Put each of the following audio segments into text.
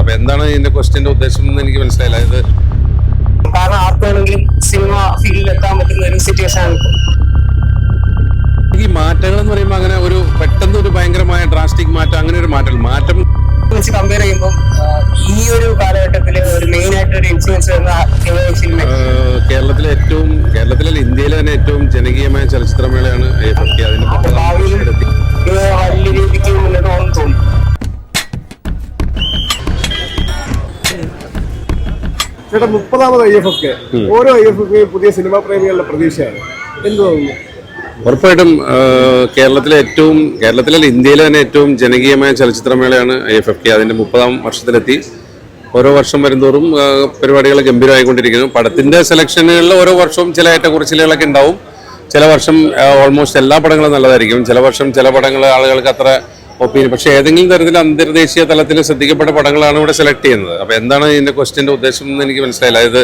അപ്പൊ എന്താണ് ഇതിന്റെ ക്വസ്റ്റ്യന്റെ ഉദ്ദേശം എന്ന് എനിക്ക് മനസ്സിലായില്ല. ഇത് കാരണം ആർക്കാണെങ്കിലും സിനിമ ഫീൽഡിൽ എത്താൻ പറ്റുന്ന ഒരു സിറ്റുവേഷൻ ആണ്. ഈ മാറ്റങ്ങൾ എന്ന് പറയുമ്പോൾ അങ്ങനെ ഒരു പെട്ടെന്ന് ഒരു ഭയങ്കരമായ ഡ്രാസ്റ്റിക് മാറ്റം, അങ്ങനെ ഒരു മാറ്റം വെച്ച് കമ്പയർ ചെയ്യുമ്പോൾ ഈ ഒരു കാലഘട്ടത്തിൽ ഒരു മെയിൻ ആയിട്ട് ഒരു ഇൻഫ്ലുവൻസ് വരുന്ന സിനിമ കേരളത്തിലെ ഇന്ത്യയിലെ തന്നെ ഏറ്റവും ജനകീയമായ ചലച്ചിത്രമേളയാണ് IFFK. അതിന്റെ വലിയ രീതിക്ക് മുന്നോട്ട് പോകുന്നു തോന്നുന്നു. ചേട്ടാ 30ാമത് IFFK, ഓരോ IFFK പുതിയ സിനിമാ പ്രേമികളുടെ പ്രതീക്ഷയാണ്. എന്ത് തോന്നുന്നു? ഉറപ്പായിട്ടും കേരളത്തിലെ ഇന്ത്യയിലെ തന്നെ ഏറ്റവും ജനകീയമായ ചലച്ചിത്രമേളയാണ് IFFK. അതിന്റെ 30ാം വർഷത്തിലെത്തി. ഓരോ വർഷം വരുന്തോറും പരിപാടികൾ ഗംഭീരമായിക്കൊണ്ടിരിക്കുന്നു. പടത്തിന്റെ സെലക്ഷനുകളിൽ ഓരോ വർഷവും ചില ഏറ്റക്കുറച്ചിലുകളൊക്കെ ഉണ്ടാവും. ചില വർഷം ഓൾമോസ്റ്റ് എല്ലാ പടങ്ങളും നല്ലതായിരിക്കും. ചില വർഷം ചില പടങ്ങൾ ആളുകൾക്ക് അത്ര ഒപ്പീനിയൻ, പക്ഷെ ഏതെങ്കിലും തരത്തിൽ അന്തർദേശീയ തലത്തിൽ ശ്രദ്ധിക്കപ്പെട്ട പടങ്ങളാണ് ഇവിടെ സെലക്ട് ചെയ്യുന്നത്. അപ്പൊ എന്താണ് ഇതിന്റെ ക്വസ്റ്റ്യന്റെ ഉദ്ദേശം എന്ന് എനിക്ക് മനസ്സിലായില്ല. അതായത്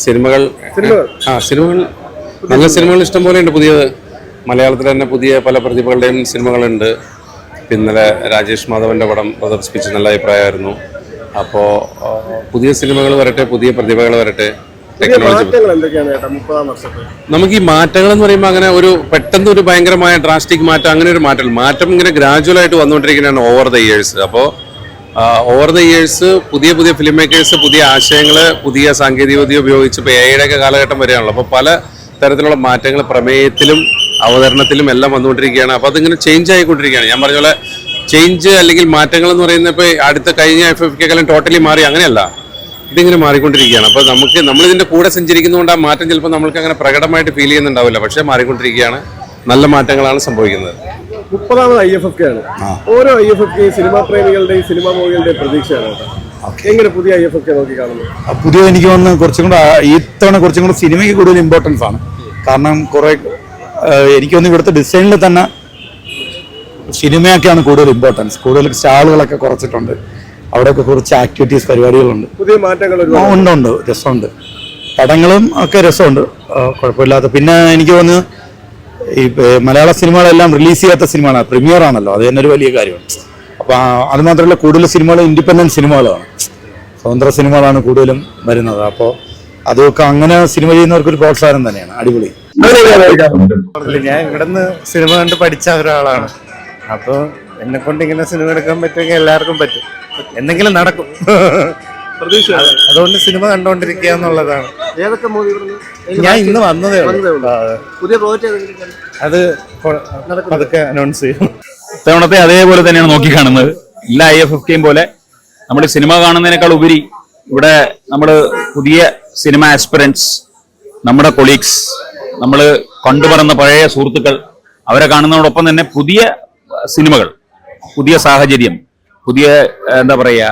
സിനിമകൾ നല്ല സിനിമകൾ ഇഷ്ടം പോലെ ഉണ്ട്. പുതിയത് മലയാളത്തിൽ തന്നെ പുതിയ പല പ്രതിഭകളുടെയും സിനിമകളുണ്ട്. ഇന്നലെ രാജേഷ് മാധവന്റെ പടം പ്രദർശിപ്പിച്ച് നല്ല അഭിപ്രായമായിരുന്നു. അപ്പോൾ പുതിയ സിനിമകൾ വരട്ടെ, പുതിയ പ്രതിഭകൾ വരട്ടെ. നമുക്ക് ഈ മാറ്റങ്ങൾ എന്ന് പറയുമ്പോൾ അങ്ങനെ ഒരു പെട്ടെന്ന് ഒരു ഭയങ്കരമായ ഡ്രാസ്റ്റിക് മാറ്റം, അങ്ങനെ ഒരു മാറ്റം ഇങ്ങനെ ഗ്രാജുവൽ ആയിട്ട് വന്നുകൊണ്ടിരിക്കുന്നതാണ് ഓവർ ദ ഇയേഴ്സ്. അപ്പോൾ ഓവർ ദ ഇയേഴ്സ് പുതിയ ഫിലിം മേക്കേഴ്സ് പുതിയ ആശയങ്ങൾ, പുതിയ സാങ്കേതികവിദ്യ ഉപയോഗിച്ച് ഇപ്പോൾ AI ഒക്കെ കാലഘട്ടം വരികയാണല്ലോ. അപ്പോൾ പല തരത്തിലുള്ള മാറ്റങ്ങൾ പ്രമേയത്തിലും അവതരണത്തിലും എല്ലാം വന്നുകൊണ്ടിരിക്കുകയാണ്. അപ്പോൾ അതിങ്ങനെ ചേഞ്ച് ആയിക്കൊണ്ടിരിക്കുകയാണ്. ഞാൻ പറഞ്ഞ പോലെ ചേഞ്ച് അല്ലെങ്കിൽ മാറ്റങ്ങൾ എന്ന് പറയുന്നത് ഇപ്പോൾ കഴിഞ്ഞ IFFK ടോട്ടലി മാറി, അങ്ങനെയല്ല, ഇതിങ്ങനെ മാറിക്കൊണ്ടിരിക്കുകയാണ്. അപ്പോൾ നമ്മളിതിൻ്റെ കൂടെ സഞ്ചരിക്കുന്നതുകൊണ്ട് ആ മാറ്റം ചിലപ്പോൾ നമ്മൾക്ക് അങ്ങനെ പ്രകടമായിട്ട് ഫീൽ ചെയ്യുന്നുണ്ടാവില്ല, പക്ഷേ മാറിക്കൊണ്ടിരിക്കുകയാണ്. നല്ല മാറ്റങ്ങളാണ് സംഭവിക്കുന്നത്. 30ാമത് IFFK ആണ്. ഓരോ IFFK സിനിമാ പ്രേമികളുടെയും സിനിമാ മോഹികളുടെയും പ്രതീക്ഷയാണ്. എങ്ങനെ പുതിയ IFFK നോക്കി കാണുന്നു? പുതിയ എനിക്ക് തോന്നുന്നു കുറച്ചും കൂടെ ഈ തവണ കുറച്ചും കൂടെ സിനിമയ്ക്ക് കൂടുതൽ ഇമ്പോർട്ടൻസ് ആണ്. കാരണം എനിക്ക് തോന്നുന്നു ഇവിടുത്തെ ഡിസൈനിൽ തന്നെ സിനിമയൊക്കെയാണ് കൂടുതൽ ഇമ്പോർട്ടൻസ്. കൂടുതൽ സ്റ്റാളുകളൊക്കെ കുറച്ചിട്ടുണ്ട്. അവിടെയൊക്കെ കുറച്ച് ആക്ടിവിറ്റീസ് പരിപാടികളുണ്ട്. പുതിയ മാറ്റങ്ങൾ ഉണ്ട്, രസമുണ്ട്. പടങ്ങളും ഒക്കെ രസമുണ്ട്, കുഴപ്പമില്ലാത്ത. പിന്നെ എനിക്ക് തോന്നുന്നു ഈ മലയാള സിനിമകളെല്ലാം റിലീസ് ചെയ്യാത്ത സിനിമകളാണ്, പ്രീമിയർ ആണല്ലോ, അത് തന്നെ ഒരു വലിയ കാര്യമാണ്. അപ്പോൾ അത് മാത്രമല്ല, കൂടുതൽ സിനിമകൾ ഇൻഡിപെൻഡൻറ്റ് സിനിമകളാണ്, സ്വതന്ത്ര സിനിമകളാണ് കൂടുതലും വരുന്നത്. അപ്പോൾ അതൊക്കെ അങ്ങനെ സിനിമ ചെയ്യുന്നവർക്കൊരു പ്രോത്സാഹനം തന്നെയാണ്. അടിപൊളി. ഞാൻ ഇവിടുന്ന് സിനിമ കണ്ട് പഠിച്ച ഒരാളാണ്. അപ്പോൾ എന്നെ കൊണ്ട് ഇങ്ങനെ സിനിമ എടുക്കാൻ പറ്റുമെങ്കിൽ എല്ലാവർക്കും പറ്റും, എന്തെങ്കിലും നടക്കും. അതുകൊണ്ട് സിനിമ കണ്ടോണ്ടിരിക്കുക എന്നുള്ളതാണ്. ഞാൻ ഇന്ന് വന്നതേ ഉള്ളൂ. അത് അതൊക്കെ അനൗൺസ് ചെയ്യും. ഇത്തവണത്തെ അതേപോലെ തന്നെയാണ് നോക്കിക്കാണുന്നത്. എല്ലാ IFFKയും പോലെ നമ്മൾ സിനിമ കാണുന്നതിനേക്കാൾ ഉപരി ഇവിടെ നമ്മൾ പുതിയ സിനിമ ആസ്പിറൻസ്, നമ്മുടെ കൊളീഗ്സ്, നമ്മൾ കൊണ്ടുവരുന്ന പഴയ സുഹൃത്തുക്കൾ, അവരെ കാണുന്നതോടൊപ്പം തന്നെ പുതിയ സിനിമകൾ, പുതിയ സാഹചര്യം, പുതിയ എന്താ പറയുക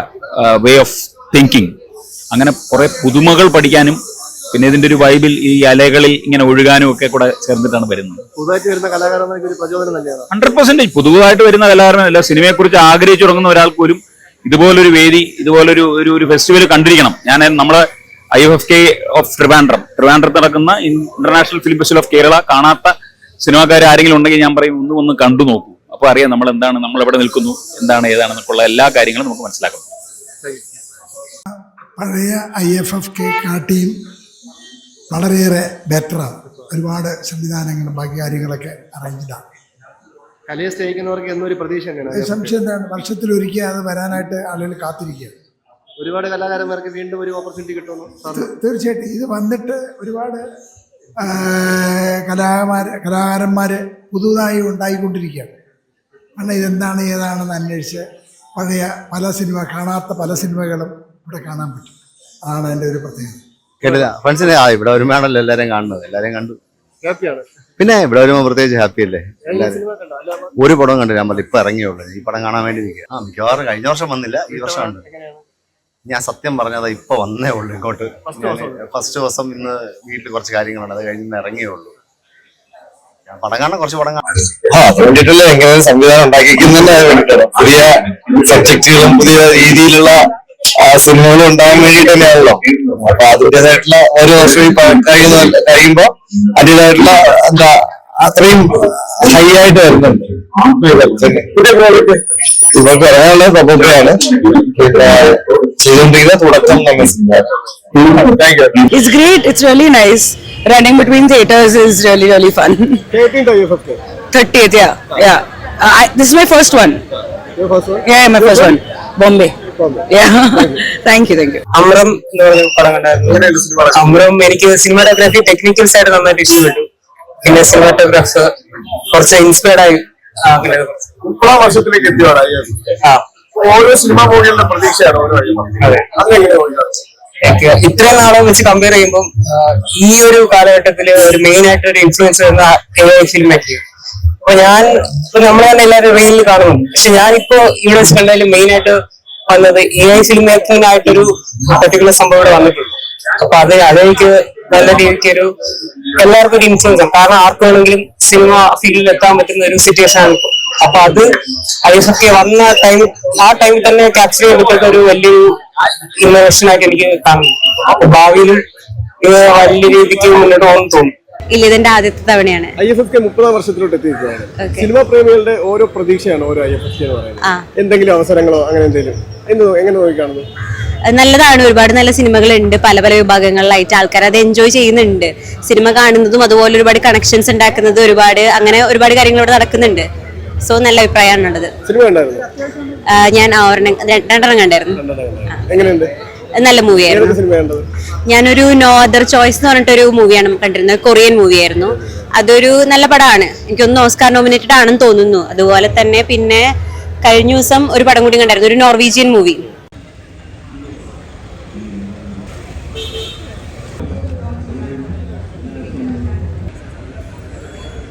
വേ ഓഫ് തിങ്കിങ്, അങ്ങനെ കുറെ പുതുമകൾ പഠിക്കാനും പിന്നെ ഇതിന്റെ ഒരു വൈബിൽ ഈ അലകളിൽ ഇങ്ങനെ ഒഴുകാനും ഒക്കെ കൂടെ ചേർന്നിട്ടാണ് വരുന്നത്. 100% പുതുതായിട്ട് വരുന്ന കലാകാരനല്ല, സിനിമയെക്കുറിച്ച് ആഗ്രഹിച്ചു തുടങ്ങുന്ന ഒരാൾക്ക് പോലും ഇതുപോലൊരു വേദി, ഇതുപോലൊരു ഒരു ഫെസ്റ്റിവൽ കണ്ടിരിക്കണം. ഞാൻ നമ്മളെ IFFK ഓഫ് ട്രിവാൻഡ്രത്ത് നടക്കുന്ന international film festival of Kerala കാണാത്ത സിനിമാക്കാർ ആരെങ്കിലും ഉണ്ടെങ്കിൽ ഞാൻ പറയും ഒന്ന് കണ്ടു നോക്കൂ. അപ്പോൾ അറിയാം നമ്മൾ എന്താണ്, നമ്മൾ എവിടെ നിൽക്കുന്നു, എന്താണ് ഏതാണെന്നൊക്കെയുള്ള എല്ലാ കാര്യങ്ങളും നമുക്ക് മനസ്സിലാക്കണം. പഴയ IFFK കാട്ടിയും വളരെയേറെ ബെറ്ററാണ്. ഒരുപാട് സംവിധാനങ്ങളും ബാക്കി കാര്യങ്ങളൊക്കെ അറേഞ്ച്ഡാണ്. കലയെ സ്നേഹിക്കുന്നവർക്ക് എന്നൊരു പ്രതീക്ഷ സംശയം എന്താണ്, വർഷത്തിലൊരിക്കൽ അത് വരാനായിട്ട് ആളുകൾ കാത്തിരിക്കുകയാണ്. ഒരുപാട് കലാകാരന്മാർക്ക് വീണ്ടും ഒരു ഓപ്പർച്യൂണിറ്റി കിട്ടുന്നു. തീർച്ചയായിട്ടും ഇത് വന്നിട്ട് ഒരുപാട് കലാകാരന്മാർ പുതുതായി ഉണ്ടായിക്കൊണ്ടിരിക്കുകയാണ്. കാരണം ഇതെന്താണ് ഏതാണെന്ന് അന്വേഷിച്ച് പഴയ കാണാത്ത പല സിനിമകളും ഇവിടെ കാണാൻ പറ്റും. അതാണ് എൻ്റെ ഒരു പ്രത്യേകത. കേട്ടില്ല ഫ്രണ്ട്സിനെ ഇവിടെ വരുമ്പോഴാണല്ലോ എല്ലാവരും കാണുന്നത്. എല്ലാവരും കണ്ടു, ഹാപ്പിയാണ്. പിന്നെ ഇവിടെ വരുമ്പോൾ പ്രത്യേകിച്ച് ഹാപ്പി അല്ലേ. ഒരു പടവും കണ്ടില്ല, നമ്മൾ ഇപ്പൊ ഇറങ്ങിയുള്ളൂ. ഈ പടം കാണാൻ വേണ്ടി നിൽക്കുക. മിക്കവാറും കഴിഞ്ഞ വർഷം വന്നില്ല, ഈ വർഷം ഉണ്ട്. ഞാൻ സത്യം പറഞ്ഞത് ഇപ്പൊ വന്നേ ഉള്ളൂ ഇങ്ങോട്ട്. ഫസ്റ്റ് ദിവസം ഇന്ന് വീട്ടിൽ കുറച്ച് കാര്യങ്ങളുണ്ട്, അത് കഴിഞ്ഞ് ഇറങ്ങിയേ ഉള്ളൂ. പടം കാണാൻ കുറച്ച് പടം കാണാൻ വേണ്ടിയിട്ടുള്ള എങ്ങനെ സംവിധാനം ഉണ്ടാക്കിക്കുന്നതിന് വേണ്ടിയിട്ടാണ്. പുതിയ സബ്ജക്റ്റുകളും പുതിയ രീതിയിലുള്ള സിനിമകളും ഉണ്ടാകാൻ വേണ്ടിയിട്ട് തന്നെയാണല്ലോ. അപ്പൊ അതിൻ്റെതായിട്ടുള്ള ഓരോ വർഷവും കഴിയുമ്പോ അതിൻ്റെതായിട്ടുള്ള അത്രയും ഹൈ ആയിട്ട് വരുന്നുണ്ട്. ഇപ്പൊ പറയാനുള്ള സപ്പോർട്ടാണ് ചെയ്തുകൊണ്ടിരിക്കുന്ന തുടക്കം നമ്മൾ cinema. It's great. It's really nice. Running between theaters is really fun. 13th IFFK. 30th, yeah. This is my first one. Your first one? Yeah, my first one. Bombay. Yeah. Thank you. അമ്രം എന്ന് പറഞ്ഞ പടം കണ്ടായിരുന്നു. അമ്രം എനിക്ക് cinematography technical side നന്നായിട്ട് ഇഷ്ടപ്പെട്ടു. പിന്നെ cinematograph കുറച്ച് inspired ആയി. 30 വർഷത്തിലേക്ക് എത്തിയോടാ ഓരോ സിനിമാ മൂവികളുടെ പ്രതീക്ഷയാണ് ഓരോ അതെങ്ങനെ ഇത്രയും നാളെ വെച്ച് കമ്പയർ ചെയ്യുമ്പോൾ ഈ ഒരു കാലഘട്ടത്തില് ഒരു മെയിൻ ആയിട്ട് ഒരു ഇൻഫ്ലുവൻസ് വരുന്ന AI ഫിലിം മേക്കിംഗ്. അപ്പൊ നമ്മൾ തന്നെ എല്ലാവരും റീലിൽ കാണുന്നു. പക്ഷെ ഞാനിപ്പോ ഇവിടെ വെച്ച് കണ്ടാലും മെയിൻ ആയിട്ട് വന്നത് AI ഫിലിം മേക്കിങ്ങിനായിട്ടൊരു പർട്ടിക്കുലർ സംഭവം ഇവിടെ വന്നിട്ടുണ്ട്. അപ്പൊ അതെനിക്ക് നല്ല രീതിക്ക് എല്ലാവർക്കും ഒരു ഇൻഫ്ലുവൻസ് ആണ്. കാരണം ആർക്ക് വേണമെങ്കിലും സിനിമ ഫീൽഡിൽ എത്താൻ പറ്റുന്ന ഒരു സിറ്റുവേഷൻ ആണ് ഇപ്പോൾ. അപ്പൊ അത് IFFK വന്ന ആ ടൈമിൽ തന്നെ ക്യാപ്ചർ ചെയ്തിട്ട് ഒരു വലിയൊരു ഇന്നോവേഷൻ ആയിട്ട് എനിക്ക് കാണുന്നു. അപ്പൊ ഭാവിയിലും ഇത് വലിയ രീതിക്ക് മുന്നോട്ട് പോകുമെന്ന് തോന്നുന്നു. ഇല്ല, ഇതെന്റെ ആദ്യത്തെ തവണയാണ്. IFFK 30 വർഷത്തിലോട്ട് എത്തിയിരിക്കുകയാണ്. സിനിമാ പ്രേമികളുടെ ഓരോ പ്രതീക്ഷയാണ് ഓരോ IFFK എന്ന് പറയുന്നത്. എന്തെങ്കിലും അവസരങ്ങളോ അങ്ങനെ എന്തെങ്കിലും എങ്ങനെ നോക്കിക്കാണുന്നു? നല്ലതാണ്. ഒരുപാട് നല്ല സിനിമകളുണ്ട്. പല വിഭാഗങ്ങളിലായിട്ട് ആൾക്കാർ അത് എൻജോയ് ചെയ്യുന്നുണ്ട്. സിനിമ കാണുന്നതും അതുപോലെ ഒരുപാട് കണക്ഷൻസ് ഉണ്ടാക്കുന്നതും ഒരുപാട് കാര്യങ്ങൾ ഇവിടെ നടക്കുന്നുണ്ട്. സോ നല്ല അഭിപ്രായമാണുള്ളത്. സിനിമ ഉണ്ടായിരുന്നു? ഞാൻ രണ്ടെണ്ണം കണ്ടായിരുന്നു. എങ്ങനെയുണ്ട്? നല്ല മൂവിയായിരുന്നു. ഞാനൊരു നോ അതർ ചോയ്സ് എന്ന് പറഞ്ഞിട്ടൊരു മൂവിയാണ് കണ്ടിരുന്നത്. കൊറിയൻ മൂവിയായിരുന്നു. അതൊരു നല്ല പടമാണ്. എനിക്കൊന്ന് ഓസ്കാർ നോമിനേറ്റഡ് ആണെന്ന് തോന്നുന്നു. അതുപോലെ തന്നെ പിന്നെ കഴിഞ്ഞ ദിവസം ഒരു പടം കൂടി കണ്ടായിരുന്നു, ഒരു നോർവീജിയൻ മൂവി.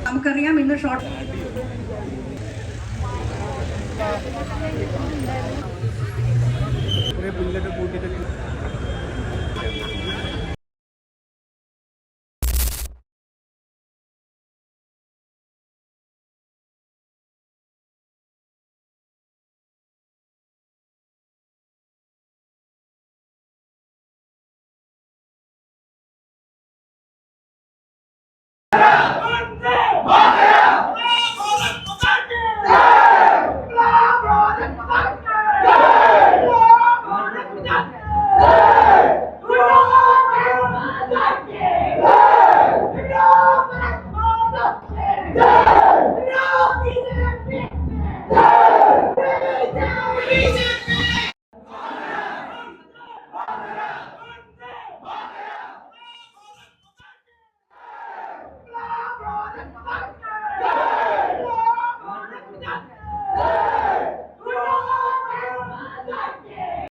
നമുക്കറിയാം ഇന്ന് ഷോർട്ട് പുല്ലൊക്കെ